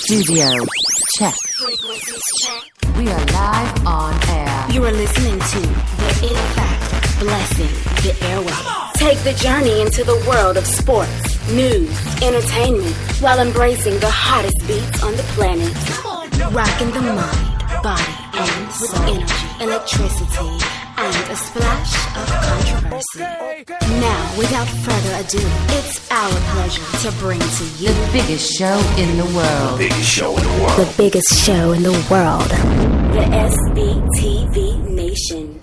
Studio check. Frequencies check. We are live on air. You are listening to the In Fact Blessing the Airwaves. Take the journey into the world of sports, news, entertainment, while embracing the hottest beats on the planet. Rocking the mind, body, and soul. With energy, electricity, and a splash of controversy. Now, without further ado, it's our pleasure to bring to you The biggest show in the world. The biggest show in the world. the biggest show in the world, the SBTV Nation.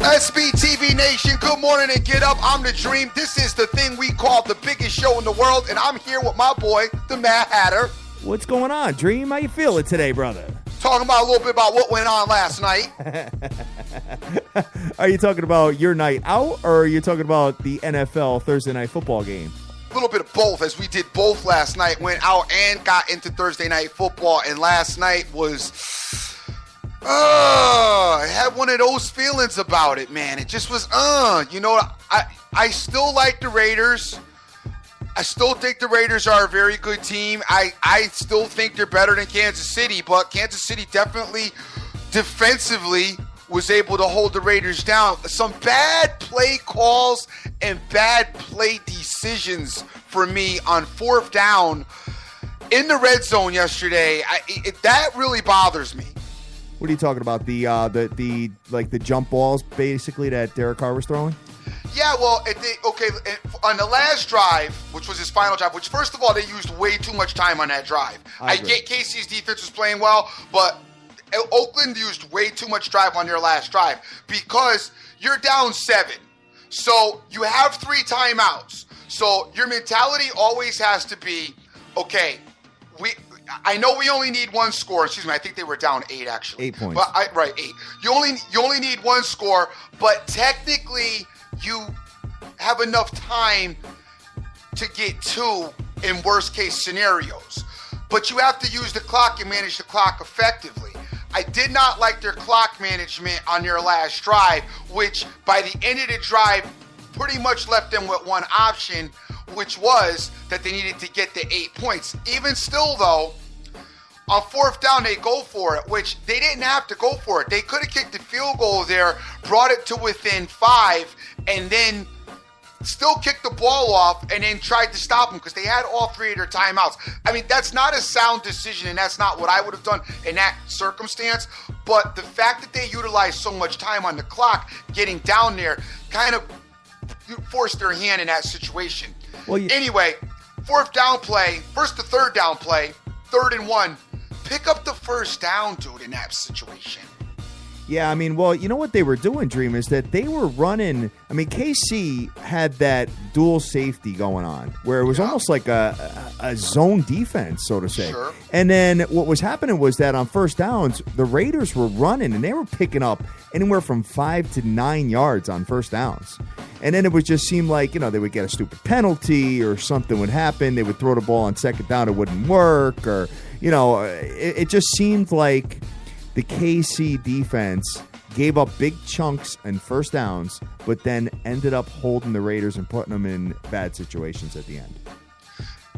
SBTV Nation, good morning and get up. I'm the Dream. This is the thing we call the biggest show in the world, and I'm here with my boy, the Mad Hatter. What's going on, Dream? How you feeling today, brother? Talking about a little bit about what went on last night. Are you talking about your night out, or are you talking about the NFL Thursday Night Football game? A little bit of both, as we did both last night. Went out and got into Thursday Night Football, and last night was... I had one of those feelings about it, man. It just was, you know, I still like the Raiders. I still think the Raiders are a very good team. I still think they're better than Kansas City, but Kansas City definitely defensively was able to hold the Raiders down. Some bad play calls and bad play decisions for me on fourth down in the red zone yesterday. That really bothers me. What are you talking about? The jump balls, basically, that Derek Carr was throwing? Yeah, well, on the last drive, which was his final drive, which, first of all, they used way too much time on that drive. I get KC's defense was playing well, but Oakland used way too much drive on their last drive because you're down 7. So you have 3 timeouts. So your mentality always has to be, okay, I know we only need one score. Excuse me, I think they were down 8 actually. 8 points. But 8. You only need one score, but technically you have enough time to get 2 in worst case scenarios. But you have to use the clock and manage the clock effectively. I did not like their clock management on their last drive, which by the end of the drive pretty much left them with one option, which was that they needed to get the 8 points. Even still, though, on fourth down, they go for it, which they didn't have to go for it. They could have kicked the field goal there, brought it to within 5, and then still kicked the ball off and then tried to stop them because they had all 3 of their timeouts. I mean, that's not a sound decision, and that's not what I would have done in that circumstance. But the fact that they utilized so much time on the clock getting down there kind of forced their hand in that situation. Well, anyway, fourth down play, first to third down play, 3rd and 1. Pick up the first down, dude, in that situation. Yeah, I mean, well, you know what they were doing, Dream, is that they were running. I mean, KC had that dual safety going on where it was almost like a zone defense, so to say. Sure. And then what was happening was that on first downs, the Raiders were running and they were picking up anywhere from 5 to 9 yards on first downs. And then it would just seem like, you know, they would get a stupid penalty or something would happen. They would throw the ball on second down. It wouldn't work, or, you know, it just seemed like the KC defense gave up big chunks and first downs, but then ended up holding the Raiders and putting them in bad situations at the end.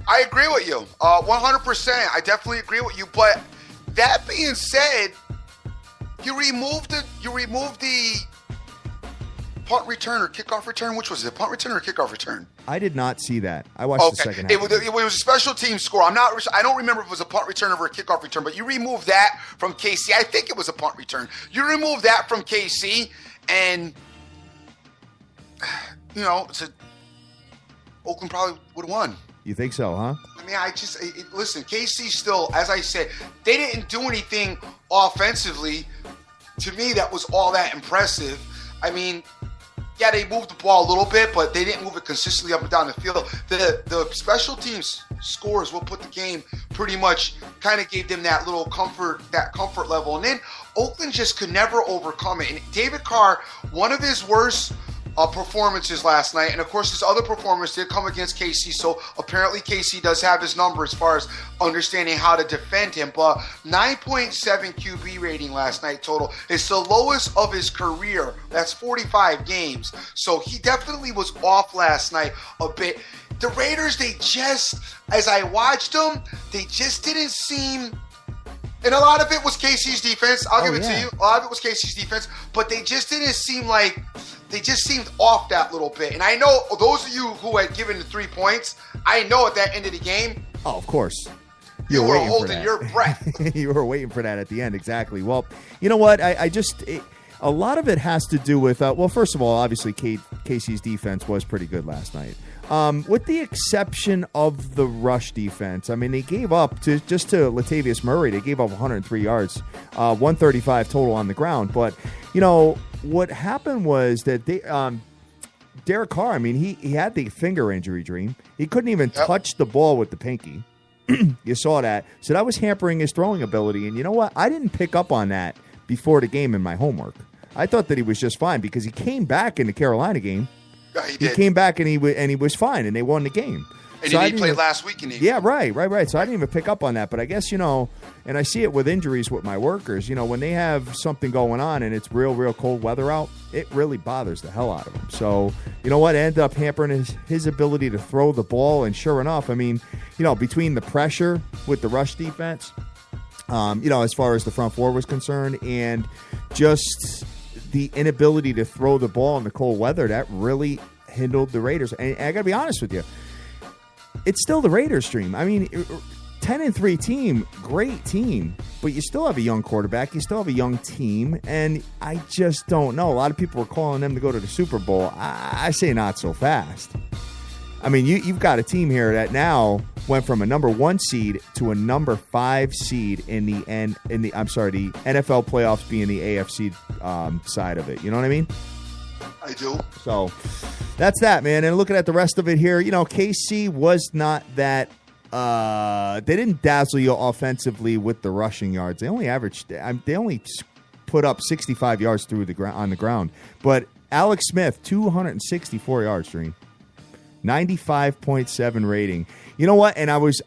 I agree with you, 100%. I definitely agree with you. But that being said, you removed the punt return or kickoff return. Which was it, punt return or kickoff return? I did not see that. I watched the second half. It was a special team score. I don't remember if it was a punt return or a kickoff return, but you removed that from KC. I think it was a punt return. You removed that from KC, and you know, Oakland probably would have won. You think so, huh? I mean, listen, KC still, as I said, they didn't do anything offensively. To me, that was all that impressive. I mean, yeah, they moved the ball a little bit, but they didn't move it consistently up and down the field. The special teams scores will put the game pretty much, kind of gave them that little comfort level. And then Oakland just could never overcome it. And David Carr, one of his worst performances last night. And, of course, this other performance did come against KC, so apparently KC does have his number as far as understanding how to defend him. But 9.7 QB rating last night total. It's the lowest of his career. That's 45 games. So he definitely was off last night a bit. The Raiders, they just, as I watched them, they just didn't seem... And a lot of it was KC's defense. I'll give it to you. A lot of it was KC's defense. But they just didn't seem like... They just seemed off that little bit. And I know those of you who had given the 3 points, I know at that end of the game... Oh, of course. You were holding your breath. You were waiting for that at the end, exactly. Well, you know what? A lot of it has to do with... well, first of all, obviously, KC's defense was pretty good last night. With the exception of the rush defense, I mean, they gave up to Latavius Murray. They gave up 103 yards, 135 total on the ground. But, you know, what happened was that Derek Carr, I mean, he had the finger injury, Dream. He couldn't even touch the ball with the pinky. You saw that. So that was hampering his throwing ability. And you know what? I didn't pick up on that before the game in my homework. I thought that he was just fine because he came back in the Carolina game. Yeah, he came back and he was fine, and they won the game. And he played last week. Yeah, right. So I didn't even pick up on that. But I guess, you know, and I see it with injuries with my workers, you know, when they have something going on and it's real cold weather out, it really bothers the hell out of them. So, you know what, it ended up hampering his ability to throw the ball. And sure enough, I mean, you know, between the pressure with the rush defense, you know, as far as the front four was concerned, and just the inability to throw the ball in the cold weather, that really hindered the Raiders. And I got to be honest with you, it's still the Raiders' dream. I mean, 10-3 team, great team, but you still have a young quarterback. You still have a young team, and I just don't know. A lot of people were calling them to go to the Super Bowl. I say not so fast. I mean, you've got a team here that now went from a number 1 seed to a number 5 seed in the NFL playoffs being the AFC side of it. You know what I mean? I do. So that's that, man. And looking at the rest of it here, you know, KC was not that. They didn't dazzle you offensively with the rushing yards. They only put up 65 yards on the ground. But Alex Smith, 264 yards, Dream. 95.7 rating. You know what? And I was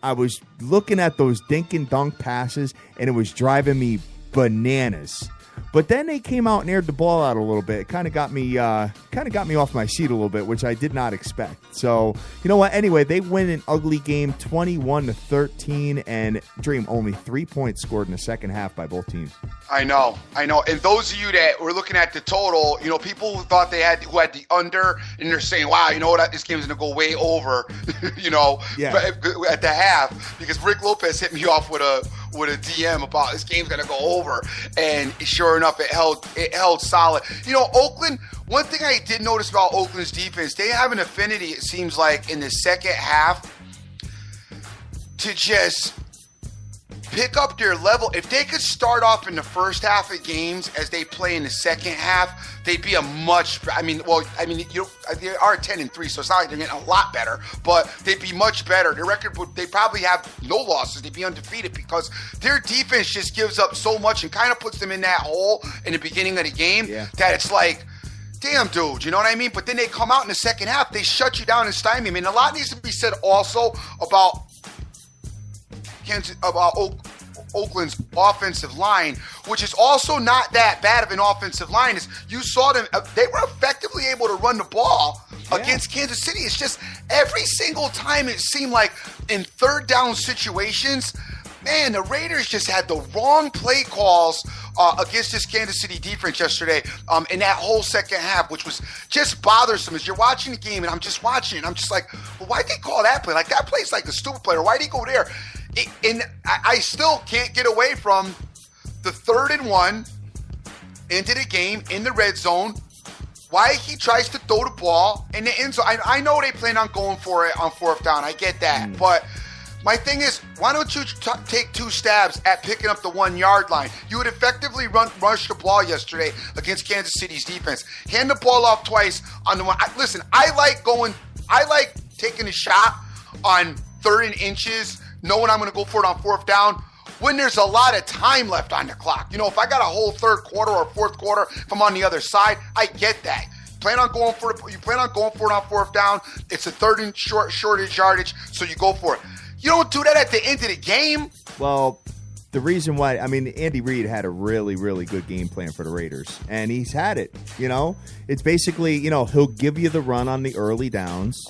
looking at those dink and dunk passes, and it was driving me bananas. But then they came out and aired the ball out a little bit. It kind of got me off my seat a little bit, which I did not expect. So, you know what? Anyway, they win an ugly game, 21-13, and Dream, only 3 points scored in the second half by both teams. I know. And those of you that were looking at the total, you know, people who thought who had the under, and they're saying, wow, you know what, this game's going to go way over, you know, at the half, because Rick Lopez hit me off with a DM about this game's going to go over, and sure enough, it held solid. You know, Oakland, one thing I did notice about Oakland's defense, they have an affinity, it seems like, in the second half to just pick up their level. If they could start off in the first half of games as they play in the second half, they'd be they are 10-3, so it's not like they're getting a lot better, but they'd be much better. Their record they probably have no losses. They'd be undefeated because their defense just gives up so much and kind of puts them in that hole in the beginning of the game that it's like, damn, dude, you know what I mean? But then they come out in the second half, they shut you down and stymie. I mean, a lot needs to be said also about Oakland's offensive line, which is also not that bad of an offensive line. As you saw them, they were effectively able to run the ball against Kansas City. It's just every single time it seemed like in third down situations, man, the Raiders just had the wrong play calls against this Kansas City defense yesterday in that whole second half, which was just bothersome. As you're watching the game, and I'm just watching it, I'm just like, well, why'd they call that play? Like, that play's like a stupid play, or why'd he go there? And I still can't get away from the 3rd and 1 into the game in the red zone. Why he tries to throw the ball in the end zone. I know they plan on going for it on 4th down. I get that. But my thing is, why don't you take 2 stabs at picking up the 1-yard line? You would effectively rush the ball yesterday against Kansas City's defense. Hand the ball off twice on the one. Listen, I like taking a shot on 3rd and inches, knowing I'm going to go for it on 4th down when there's a lot of time left on the clock. You know, if I got a whole 3rd quarter or 4th quarter, if I'm on the other side, I get that. plan on going for it on fourth down. It's a third and shortage yardage, so you go for it. You don't do that at the end of the game. Well, the reason why, I mean, Andy Reid had a really, really good game plan for the Raiders, and he's had it, It's basically, he'll give you the run on the early downs,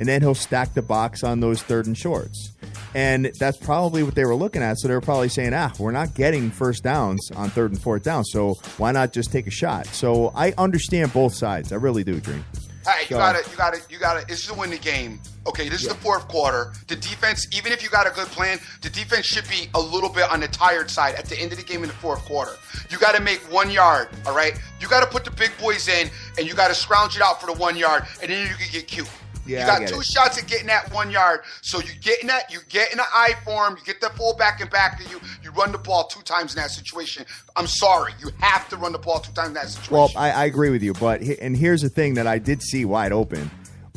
and then he'll stack the box on those third and shorts. And that's probably what they were looking at, so they were probably saying, we're not getting first downs on third and fourth down, so why not just take a shot? So I understand both sides. I really do, Dream. Hey, you got to. This is to win the game. Okay, this is the fourth quarter. The defense, even if you got a good plan, the defense should be a little bit on the tired side at the end of the game in the fourth quarter. You got to make 1 yard, all right? You got to put the big boys in, and you got to scrounge it out for the 1 yard, and then you can get cute. Yeah, you got 2 shots at getting that 1 yard. So you get in the eye for him, you get the fullback and back to you, you run the ball 2 times in that situation. I'm sorry. You have to run the ball 2 times in that situation. Well, I agree with you, and here's the thing that I did see wide open.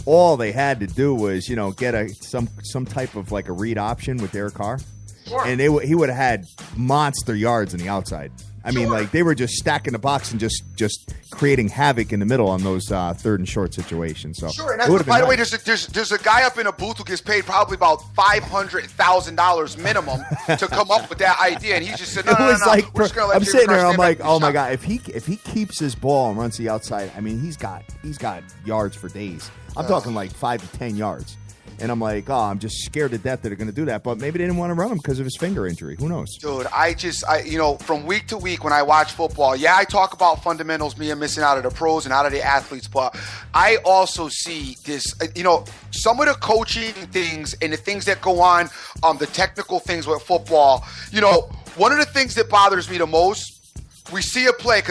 All they had to do was, get some type of like a read option with Derek Carr. Sure. And he would have had monster yards on the outside. I mean, like, they were just stacking the box and just creating havoc in the middle on those third and short situations. So sure, and that's, by the way, there's a guy up in a booth who gets paid probably about $500,000 minimum to come up with that idea, and he just said, no. Like, we're just gonna let I'm sitting there, I'm like, oh my shot. God, if he keeps his ball and runs the outside, I mean, he's got yards for days. I'm talking like 5 to 10 yards. And I'm like, I'm just scared to death that they're going to do that. But maybe they didn't want to run him because of his finger injury. Who knows? Dude, from week to week when I watch football, I talk about fundamentals, me and missing out of the pros and out of the athletes. But I also see this, some of the coaching things and the things that go on, the technical things with football. One of the things that bothers me the most, we see a play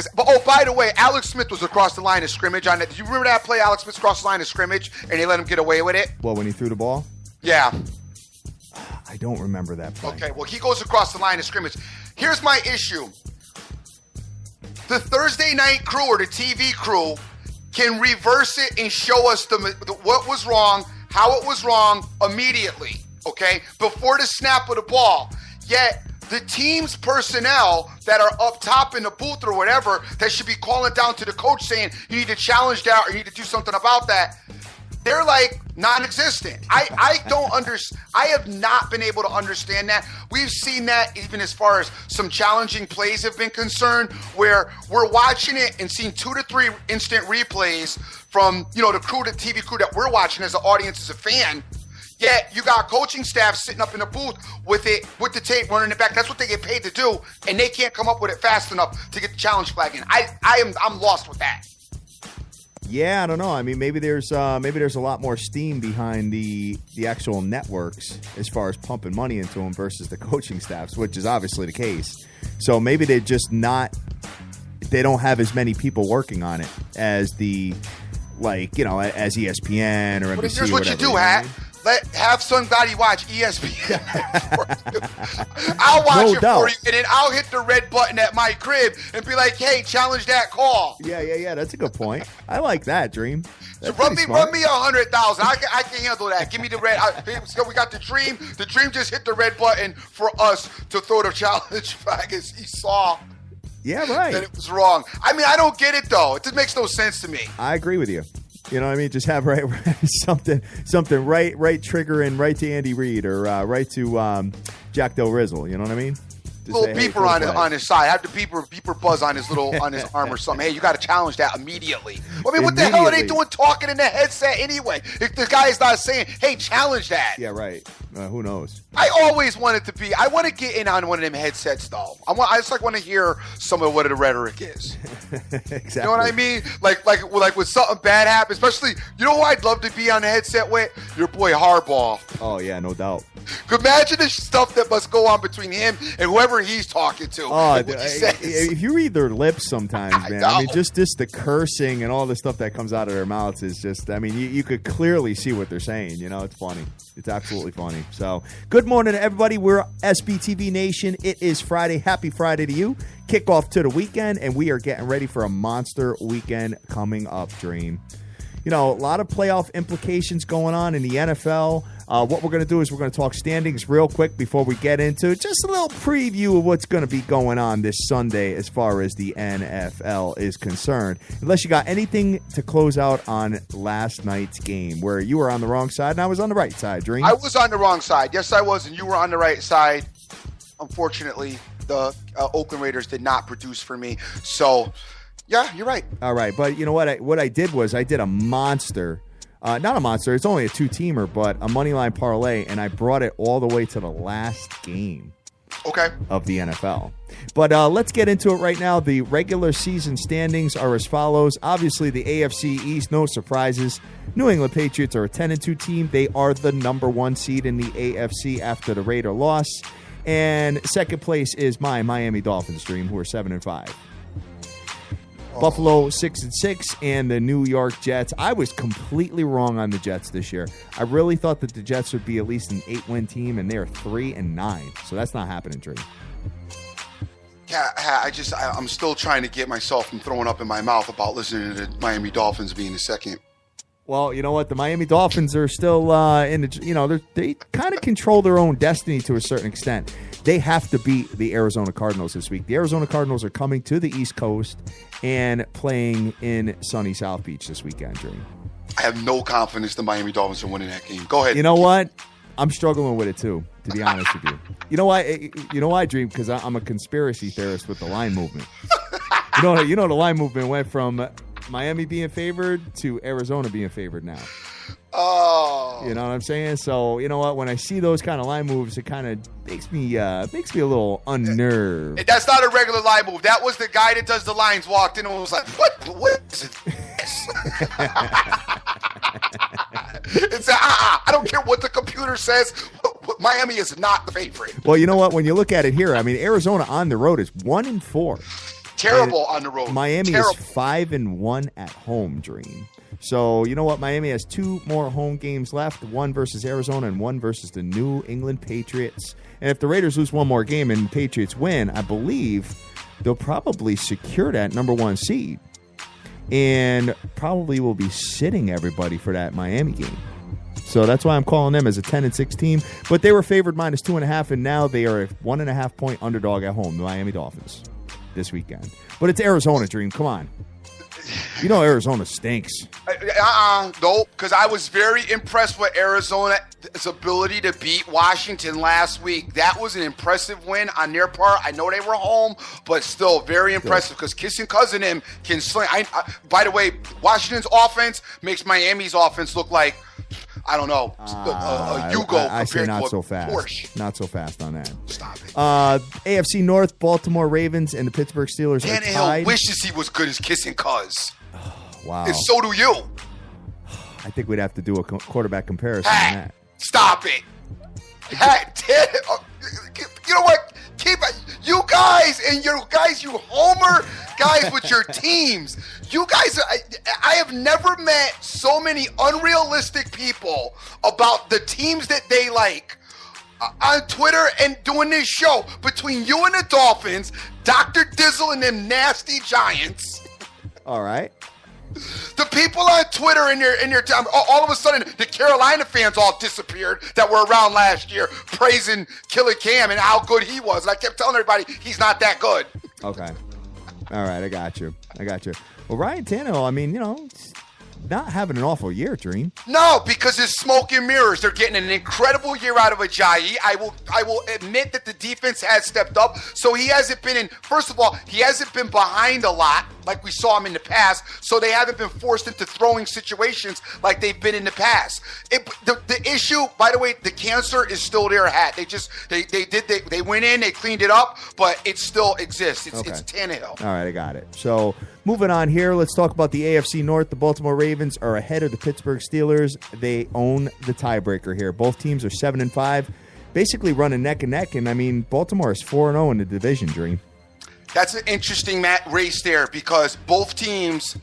by the way, Alex Smith was across the line of scrimmage on it. Do you remember that play? Alex Smith crossed the line of scrimmage and they let him get away with it? Well, when he threw the ball? Yeah. I don't remember that play. Okay, well, he goes across the line of scrimmage. Here's my issue. The Thursday night crew or the TV crew can reverse it and show us what was wrong, how it was wrong immediately, okay, before the snap of the ball. Yet the team's personnel that are up top in the booth or whatever that should be calling down to the coach saying you need to challenge that or you need to do something about that, they're like non-existent. I don't understand. I have not been able to understand that. We've seen that even as far as some challenging plays have been concerned, where we're watching it and seeing 2 to 3 instant replays from the crew, the TV crew that we're watching as an audience, as a fan. Yet you got coaching staff sitting up in the booth with the tape running it back. That's what they get paid to do, and they can't come up with it fast enough to get the challenge flag in. I'm lost with that. Yeah, I don't know. I mean, maybe there's a lot more steam behind the actual networks as far as pumping money into them versus the coaching staffs, which is obviously the case. So maybe they don't have as many people working on it as as ESPN or NBC. But here's what you do, have somebody watch ESPN for you. I'll watch it for you, and then I'll hit the red button at my crib and be like, hey, challenge that call. Yeah. That's a good point. I like that, Dream. So run me 100,000. I can handle that. Give me the red. So we got the Dream. The Dream just hit the red button for us to throw the challenge flag as he saw. Yeah, right. That it was wrong. I mean, I don't get it, though. It just makes no sense to me. I agree with you. You know what I mean? Just have something right triggering right to Andy Reid or right to Jack Del Rizzo. You know what I mean? A little beeper on his side. Have the beeper buzz on his arm or something. Hey, you got to challenge that immediately. I mean, what the hell are they doing talking in the headset anyway? If the guy is not saying, hey, challenge that. Yeah, right. Who knows? I always wanted to be. I want to get in on one of them headsets, though. I just want to hear some of what the rhetoric is. Exactly. You know what I mean? Like when something bad happens, especially, you know who I'd love to be on the headset with? Your boy Harbaugh. Oh, yeah, no doubt. Imagine the stuff that must go on between him and whoever he's talking to. Oh, if you read their lips sometimes, man. I mean, just the cursing and all the stuff that comes out of their mouths is just, I mean, you could clearly see what they're saying. It's funny. It's absolutely funny. So, good morning to everybody. We're SBTV Nation. It is Friday. Happy Friday to you. Kickoff to the weekend, and we are getting ready for a monster weekend coming up, Dream. A lot of playoff implications going on in the NFL. What we're going to do is we're going to talk standings real quick before we get into just a little preview of what's going to be going on this Sunday as far as the NFL is concerned. Unless you got anything to close out on last night's game where you were on the wrong side and I was on the right side, Dream. I was on the wrong side. Yes, I was, and you were on the right side. Unfortunately, the Oakland Raiders did not produce for me. So, yeah, you're right. All right, but you know what? What I did was I did a monster. Not a monster. It's only a two-teamer, but a moneyline parlay, and I brought it all the way to the last game of the NFL. But let's get into it right now. The regular season standings are as follows. Obviously, the AFC East, no surprises. New England Patriots are a 10-2 team. They are the number one seed in the AFC after the Raider loss. And second place is my Miami Dolphins, Dream, who are 7-5. Buffalo 6-6, and the New York Jets. I was completely wrong on the Jets this year. I really thought that the Jets would be at least an 8-win team, and they are 3-9. So that's not happening, Dream. Yeah, I'm still trying to get myself from throwing up in my mouth about listening to the Miami Dolphins being the second. Well, you know what? The Miami Dolphins are still in the, they kind of control their own destiny to a certain extent. They have to beat the Arizona Cardinals this week. The Arizona Cardinals are coming to the East Coast and playing in sunny South Beach this weekend, Dream. I have no confidence the Miami Dolphins are winning that game. Go ahead. You know what? I'm struggling with it too, to be honest with you. You know why? You know why, Dream? Because I'm a conspiracy theorist with the line movement. You know, the line movement went from Miami being favored to Arizona being favored now. Oh. You know what I'm saying? So, you know what? When I see those kind of line moves, it kind of makes me a little unnerved. That's not a regular line move. That was the guy that does the lines walked in and was like, what is this? It's I don't care what the computer says. Miami is not the favorite. Well, you know what? When you look at it here, I mean, Arizona on the road is 1-4. Terrible on the road. Miami is 5-1 at home, Dream. So, you know what? Miami has 2 more home games left, 1 versus Arizona and 1 versus the New England Patriots. And if the Raiders lose 1 more game and the Patriots win, I believe they'll probably secure that number 1 seed and probably will be sitting everybody for that Miami game. So that's why I'm calling them as a 10-6 team. But they were favored -2.5, and now they are a 1.5-point underdog at home, the Miami Dolphins, this weekend. But it's Arizona, Dream. Come on. You know Arizona stinks. No, because I was very impressed with Arizona's ability to beat Washington last week. That was an impressive win on their part. I know they were home, but still very impressive because Kissing Cousin him can sling. By the way, Washington's offense makes Miami's offense look like, I don't know, a Yugo I say compared not to a so fast. Porsche. Not so fast on that. Stop it. AFC North, Baltimore Ravens and the Pittsburgh Steelers are tied. Tannehill wishes he was good as Kissing Cuz. Wow. And so do you. I think we'd have to do a quarterback comparison on Hey, that. stop it. Hey, you know what? Keep it. You guys and you homer guys with your teams. You guys, I have never met so many unrealistic people about the teams that they like on Twitter and doing this show. Between you and the Dolphins, Dr. Dizzle and them nasty Giants. All right. The people on Twitter in their time, all of a sudden, the Carolina fans all disappeared that were around last year, praising Killer Cam and how good he was. And I kept telling everybody he's not that good. Okay. All right, I got you. Well, Ryan Tannehill, I mean, not having an awful year, Dream. No, because it's smoke and mirrors. They're getting an incredible year out of Ajayi. I will admit that the defense has stepped up. So he hasn't been first of all, he hasn't been behind a lot like we saw him in the past. So they haven't been forced into throwing situations like they've been in the past. The issue, by the way, the cancer is still their hat. They went in, they cleaned it up, but it still exists. It's Tannehill. All right, I got it. So moving on here, let's talk about the AFC North. The Baltimore Ravens are ahead of the Pittsburgh Steelers. They own the tiebreaker here. Both teams are 7-5, basically running neck and neck. And I mean, Baltimore is 4-0 in the division, Dream. That's an interesting race there because both teams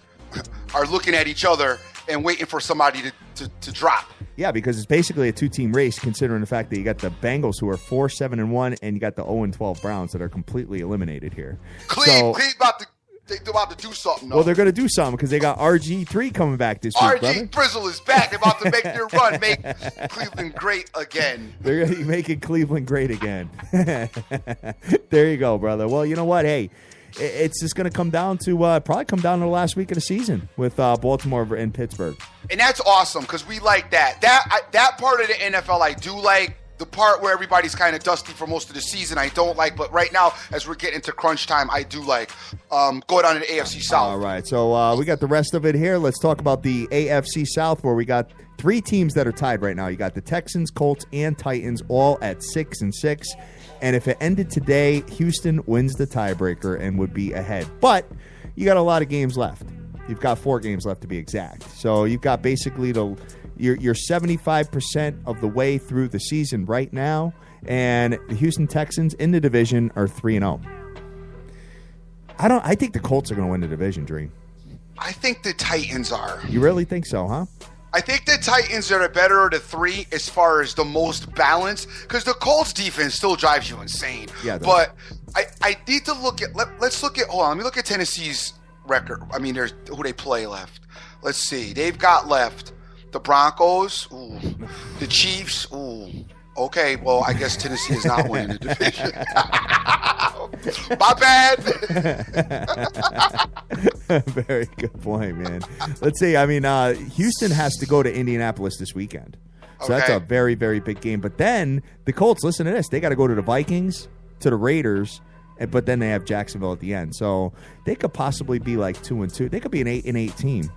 are looking at each other and waiting for somebody to drop. Yeah, because it's basically a 2-team race, considering the fact that you got the Bengals who are 4-7-1, and you got the 0-12 Browns that are completely eliminated here. Cleve about to They're about to do something, though. Well, they're going to do something because they got RG3 coming back this week, brother. RG Frizzle is back. They're about to make their run, make Cleveland great again. They're going to be making Cleveland great again. There you go, brother. Well, you know what? Hey, it's just going to come down to probably come down to the last week of the season with Baltimore and Pittsburgh. And that's awesome because we like that. That part of the NFL I do like. The part where everybody's kind of dusty for most of the season, I don't like. But right now, as we're getting into crunch time, I do like. Go down to the AFC South. All right. So we got the rest of it here. Let's talk about the AFC South, where we got 3 teams that are tied right now. You got the Texans, Colts, and Titans all at 6-6. And if it ended today, Houston wins the tiebreaker and would be ahead. But you got a lot of games left. You've got 4 games left to be exact. So you've got basically you're 75% of the way through the season right now, and the Houston Texans in the division are 3-0. I think the Colts are going to win the division, Dream. I think the Titans are. You really think so, huh? I think the Titans are the better of the 3 as far as the most balanced, because the Colts defense still drives you insane. Yeah, but I need to look at let's look at let me look at Tennessee's record. I mean, there's who they play left. Let's see. They've got left the Broncos, the Chiefs, okay, well, I guess Tennessee is not winning the division. My bad. Very good point, man. Let's see. I mean, Houston has to go to Indianapolis this weekend. So that's a very, very big game. But then the Colts, listen to this. They got to go to the Vikings, to the Raiders, but then they have Jacksonville at the end. So they could possibly be like 2-2. They could be an 8-8 team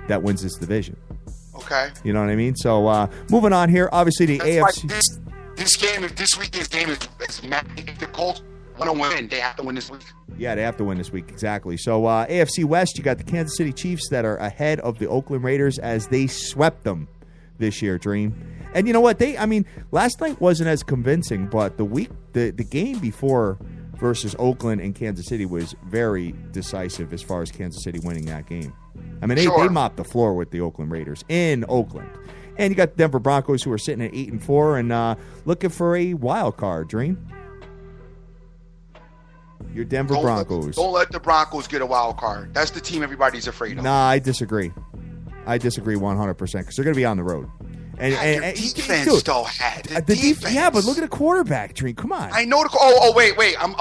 that wins this division. Okay. You know what I mean? So moving on here, obviously the AFC. This weekend's game is if the Colts want to win, they have to win this week. Yeah, they have to win this week, exactly. So AFC West, you got the Kansas City Chiefs that are ahead of the Oakland Raiders as they swept them this year, Dream. And you know what? Last night wasn't as convincing, but the game before versus Oakland and Kansas City was very decisive as far as Kansas City winning that game. I mean, they mopped the floor with the Oakland Raiders in Oakland. And you got the Denver Broncos who are sitting at 8-4 and looking for a wild card, Dream. Your Denver Broncos. Don't let the Broncos get a wild card. That's the team everybody's afraid of. Nah, I disagree. I disagree 100% because they're going to be on the road. And defense still had the defense. Yeah, but look at the quarterback, Dream. Come on. I know. Wait.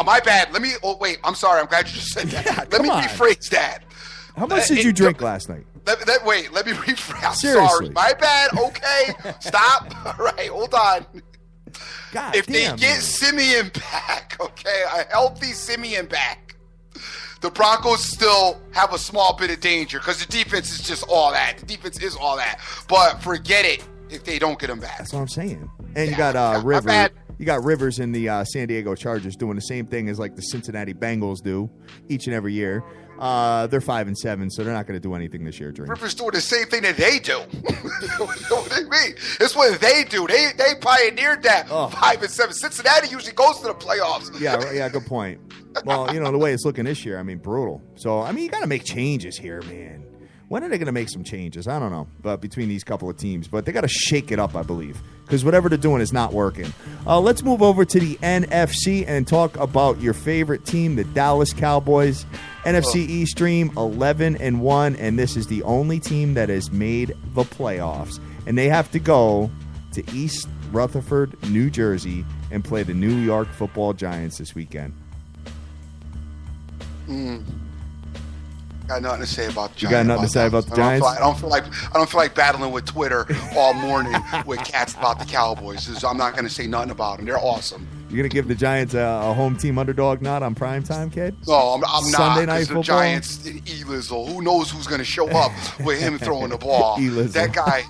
My bad. I'm sorry. I'm glad you just said that. Yeah, let me rephrase that. How much did you drink last night? Let me rephrase. I'm Seriously. sorry. My bad. Okay. Stop. All right. Hold on. God if damn, they get Simeon back, okay, a healthy Simeon back, the Broncos still have a small bit of danger because the defense is just all that. The defense is all that. But forget it if they don't get him back. That's what I'm saying. And you got Rivers. You got Rivers in the San Diego Chargers doing the same thing as like the Cincinnati Bengals do each and every year. They're 5-7, so they're not going to do anything this year. Rivers doing the same thing that they do. You know what I mean? It's what they do. They pioneered that 5-7. Cincinnati usually goes to the playoffs. Yeah, good point. Well, the way it's looking this year, I mean, brutal. So, I mean, you got to make changes here, man. When are they going to make some changes? I don't know, but between these couple of teams. But they got to shake it up, I believe, because whatever they're doing is not working. Let's move over to the NFC and talk about your favorite team, the Dallas Cowboys. NFC East Stream 11-1, and this is the only team that has made the playoffs. And they have to go to East Rutherford, New Jersey, and play the New York Football Giants this weekend. Got nothing to say about the Giants. You got nothing to say about the Giants? I don't feel like battling with Twitter all morning with cats about the Cowboys. I'm not going to say nothing about them. They're awesome. You're going to give the Giants a home team underdog nod on primetime, kid? No, I'm not. Sunday night football? The Giants, E-Lizzle. Who knows who's going to show up with him throwing the ball? E-Lizzle. That guy.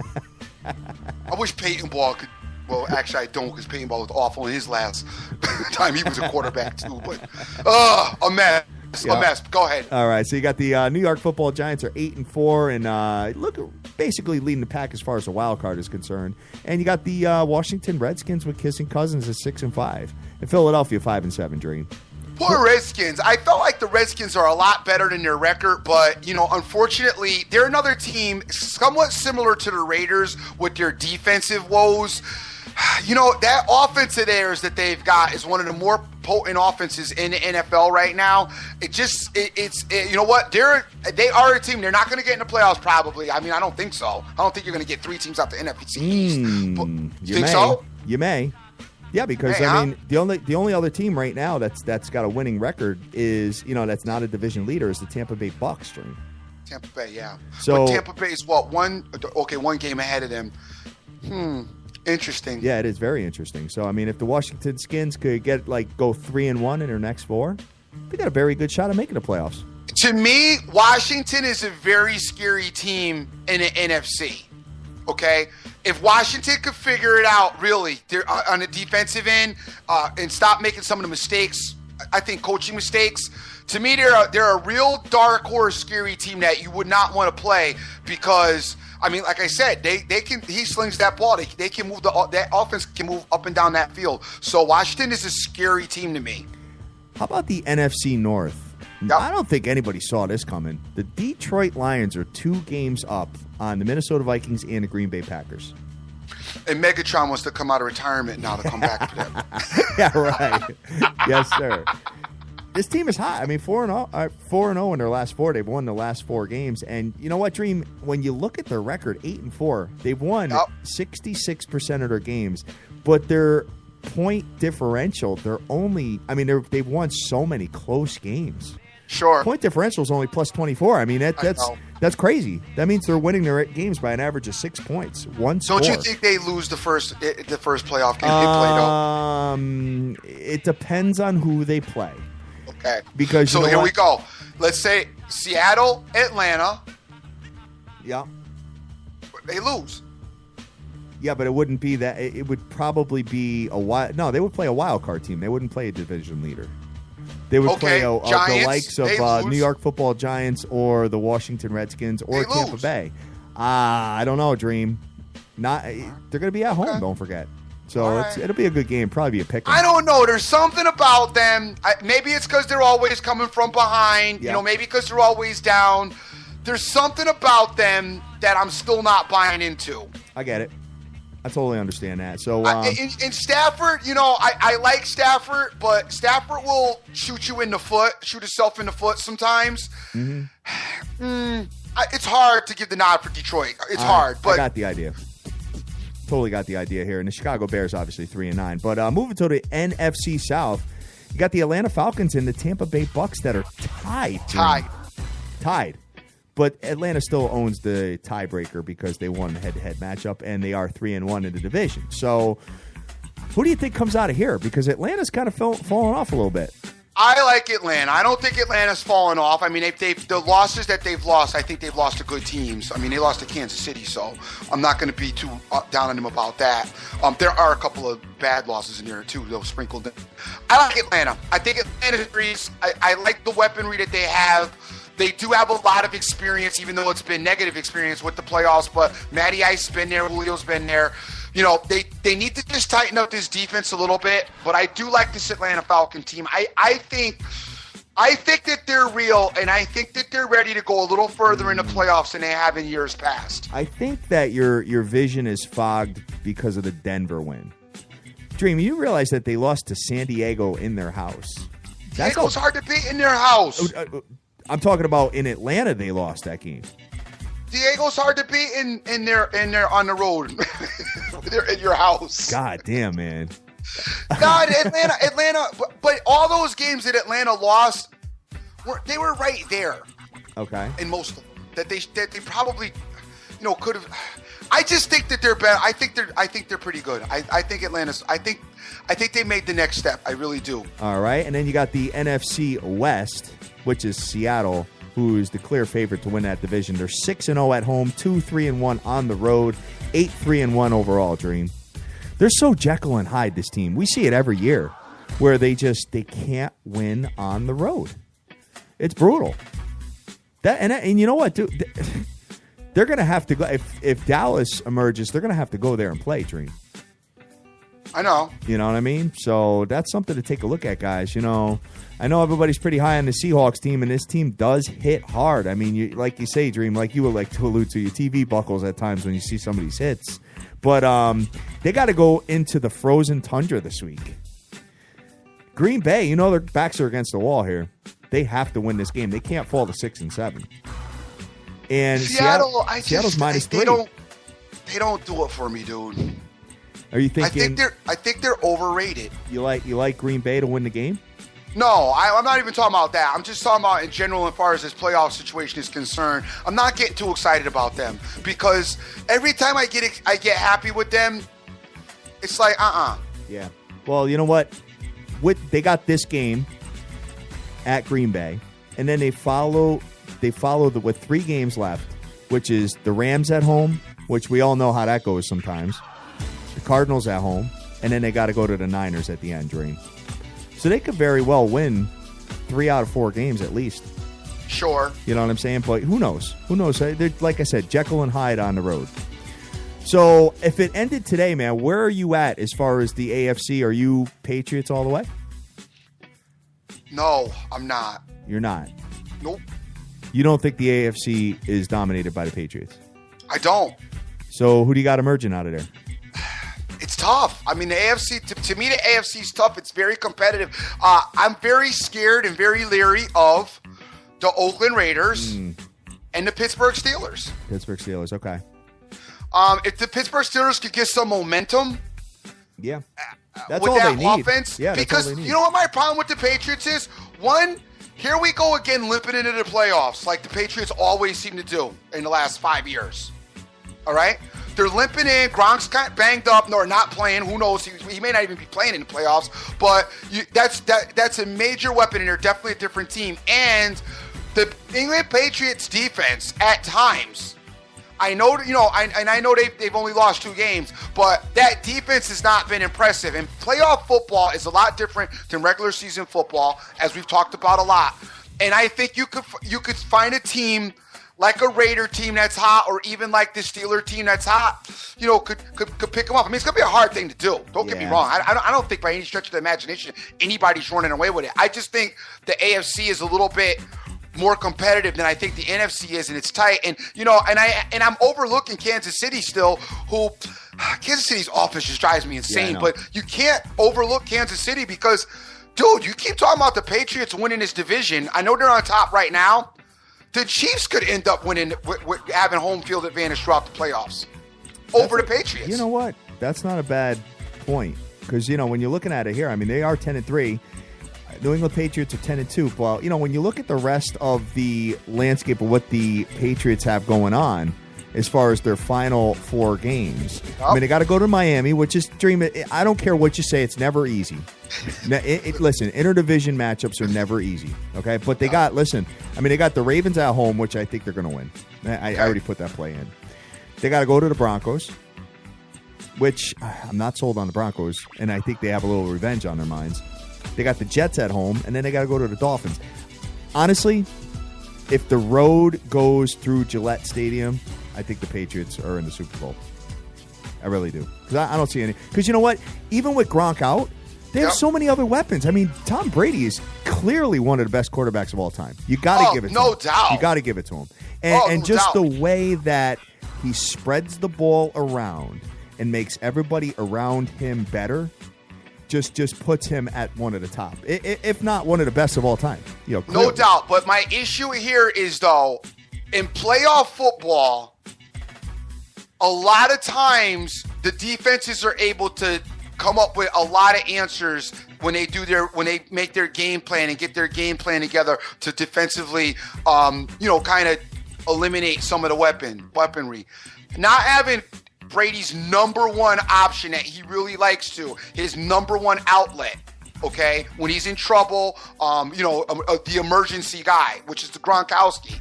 I wish Peyton Ball could. Well, actually, I don't because Peyton Ball was awful in his last time he was a quarterback, too. But, a mess. Yeah. A mess. Go ahead. All right, so you got the New York Football Giants are 8-4, and look, basically leading the pack as far as the wild card is concerned. And you got the Washington Redskins with Kissing Cousins at 6-5, and Philadelphia 5-7. Dream. Poor Redskins. I felt like the Redskins are a lot better than their record, but, unfortunately, they're another team somewhat similar to the Raiders with their defensive woes. that offense of theirs that they've got is one of the more potent offenses in the NFL right now. You know what? They are a team. They're not going to get in the playoffs probably. I mean, I don't think so. I don't think you're going to get 3 teams out the NFC East. But, you think so? You may. Yeah, because the only other team right now that's got a winning record is, that's not a division leader, is the Tampa Bay Bucks. Dream. Tampa Bay, yeah. So but Tampa Bay is one game ahead of them. Interesting. Yeah, it is very interesting. So, I mean, if the Washington Skins could go 3-1 in their next 4, they got a very good shot at making the playoffs. To me, Washington is a very scary team in the NFC. Okay? If Washington could figure it out, really, they're on the defensive end and stop making some of the mistakes, I think coaching mistakes, to me, they're a real dark horse, scary team that you would not want to play because – I mean, like I said, they can. He slings that ball. They can move that offense can move up and down that field. So Washington is a scary team to me. How about the NFC North? Yep. I don't think anybody saw this coming. The Detroit Lions are 2 games up on the Minnesota Vikings and the Green Bay Packers. And Megatron wants to come out of retirement now to come back to them. Yeah, right. Yes, sir. This team is hot. I mean, 4-0 in their last 4. They've won the last 4 games. And you know what, Dream? When you look at their record, 8-4, they've won 66% of their games. But their point differential, they've won so many close games. Sure. Point differential is only plus 24. I mean, that's crazy. That means they're winning their games by an average of 6 points. One score. Don't you think they lose the first playoff game they play, though? It depends on who they play. Okay. Because here we go. Let's say Seattle, Atlanta. Yeah. They lose. Yeah, but it wouldn't be that. It would probably be they would play a wild card team. They wouldn't play a division leader. They would play the likes of New York Football Giants or the Washington Redskins or Tampa Bay. I don't know, Dream. They're going to be at home. Don't forget. So it'll be a good game. Probably be a pick. I don't know. There's something about them. Maybe it's because they're always coming from behind. Yeah. Maybe because they're always down. There's something about them that I'm still not buying into. I get it. I totally understand that. So in Stafford, I like Stafford, but Stafford will shoot himself in the foot sometimes. Mm-hmm. It's hard to give the nod for Detroit. It's hard, but I got the idea. Totally got the idea here. And the Chicago Bears, obviously 3-9. But moving to the NFC South, you got the Atlanta Falcons and the Tampa Bay Bucks that are tied. But Atlanta still owns the tiebreaker because they won the head-to-head matchup, and they are 3-1 in the division. So who do you think comes out of here? Because Atlanta's kind of fallen off a little bit. I like Atlanta. I don't think Atlanta's fallen off. I mean, the losses that they've lost, I think they've lost to good teams. I mean, they lost to Kansas City, so I'm not going to be too down on them about that. There are a couple of bad losses in there, too, those sprinkled in. I like Atlanta. I think Atlanta's agrees. I like the weaponry that they have. They do have a lot of experience, even though it's been negative experience with the playoffs, but Matty Ice's been there, Julio's been there. They need to just tighten up this defense a little bit, but I do like this Atlanta Falcon team. I think that they're real, and I think that they're ready to go a little further in the playoffs than they have in years past. I think that your vision is fogged because of the Denver win. Dream, you realize that they lost to San Diego in their house. Diego's hard to beat in their house. I'm talking about in Atlanta they lost that game. Diego's hard to beat in their on the road. They're in your house. God damn, man. God, Atlanta, but all those games that Atlanta lost, they were right there. Okay. In most of them, that they probably, could have. I just think that they're better. I think they're pretty good. I think Atlanta's. I think they made the next step. I really do. All right, and then you got the NFC West, which is Seattle, who is the clear favorite to win that division. They're 6-0 at home, 2-3-1 on the road, 8-3-1 overall, Dream. They're so Jekyll and Hyde, this team. We see it every year where they can't win on the road. It's brutal. And you know what, dude? They're going to have to go. If Dallas emerges, they're going to have to go there and play, Dream. I know. You know what I mean? So that's something to take a look at, guys. I know everybody's pretty high on the Seahawks team, and this team does hit hard. I mean, like you say, Dream, like you would like to allude to, your TV buckles at times when you see some of these hits. But they got to go into the frozen tundra this week. Green Bay, their backs are against the wall here. They have to win this game. They can't fall to 6-7. And Seattle, Seattle's minus 3. They don't do it for me, dude. Are you thinking? I think they're overrated. You like Green Bay to win the game? No, I'm not even talking about that. I'm just talking about in general as far as this playoff situation is concerned. I'm not getting too excited about them because every time I get happy with them, it's like Yeah. Well, you know what? They got this game at Green Bay, and then they follow with 3 games left, which is the Rams at home, which we all know how that goes sometimes. The Cardinals at home, and then they got to go to the Niners at the end, Dream. So they could very well win 3 out of 4 games at least. Sure. You know what I'm saying? But who knows? Who knows? They're, like I said, Jekyll and Hyde on the road. So if it ended today, man, where are you at as far as the AFC? Are you Patriots all the way? No, I'm not. You're not? Nope. You don't think the AFC is dominated by the Patriots? I don't. So who do you got emerging out of there? It's tough. I mean, the AFC, to me, the AFC is tough. It's very competitive. I'm very scared and very leery of the Oakland Raiders and the Pittsburgh Steelers. Pittsburgh Steelers, okay. If the Pittsburgh Steelers could get some momentum, yeah, that's with all that they need. offense, yeah, because all they need. You know what my problem with the Patriots is? One, here we go again limping into the playoffs like the Patriots always seem to do in the last 5 years. All right? They're limping in. Gronk's kind of banged up or not playing. Who knows? He may not even be playing in the playoffs. But that's a major weapon, and they're definitely a different team. And the England Patriots defense at times, I know, I know they've only lost 2 games, but that defense has not been impressive. And playoff football is a lot different than regular season football, as we've talked about a lot. And I think you could find a team like a Raider team that's hot, or even like the Steeler team that's hot, could pick them up. I mean, it's going to be a hard thing to do. Don't get me wrong. I don't think by any stretch of the imagination anybody's running away with it. I just think the AFC is a little bit more competitive than I think the NFC is, and it's tight. And I'm overlooking Kansas City still, who Kansas City's offense just drives me insane. But you can't overlook Kansas City because, dude, you keep talking about the Patriots winning this division. I know they're on top right now. The Chiefs could end up winning, with having home field advantage throughout the playoffs over the Patriots. You know what? That's not a bad point because when you're looking at it here, I mean, they are 10-3. New England Patriots are 10-2. Well, when you look at the rest of the landscape of what the Patriots have going on, as far as their final 4 games, I mean, they got to go to Miami, which is dream. I don't care what you say; it's never easy. Listen, interdivision matchups are never easy. Okay, but they got they got the Ravens at home, which I think they're going to win. I already put that play in. They got to go to the Broncos, which I'm not sold on the Broncos, and I think they have a little revenge on their minds. They got the Jets at home, and then they got to go to the Dolphins. Honestly, if the road goes through Gillette Stadium, I think the Patriots are in the Super Bowl. I really do. Because I don't see any. Because you know what? Even with Gronk out, they have so many other weapons. I mean, Tom Brady is clearly one of the best quarterbacks of all time. You got to give it to him. No doubt. You got to give it to him. And just the way that he spreads the ball around and makes everybody around him better just puts him at one of the top, if not one of the best of all time. No doubt. But my issue here is, though, in playoff football, a lot of times the defenses are able to come up with a lot of answers when they make their game plan and get their game plan together to defensively, kind of eliminate some of the weaponry. Not having Brady's number one option that he really likes to, his number one outlet, okay, when he's in trouble, the emergency guy, which is the Gronkowski.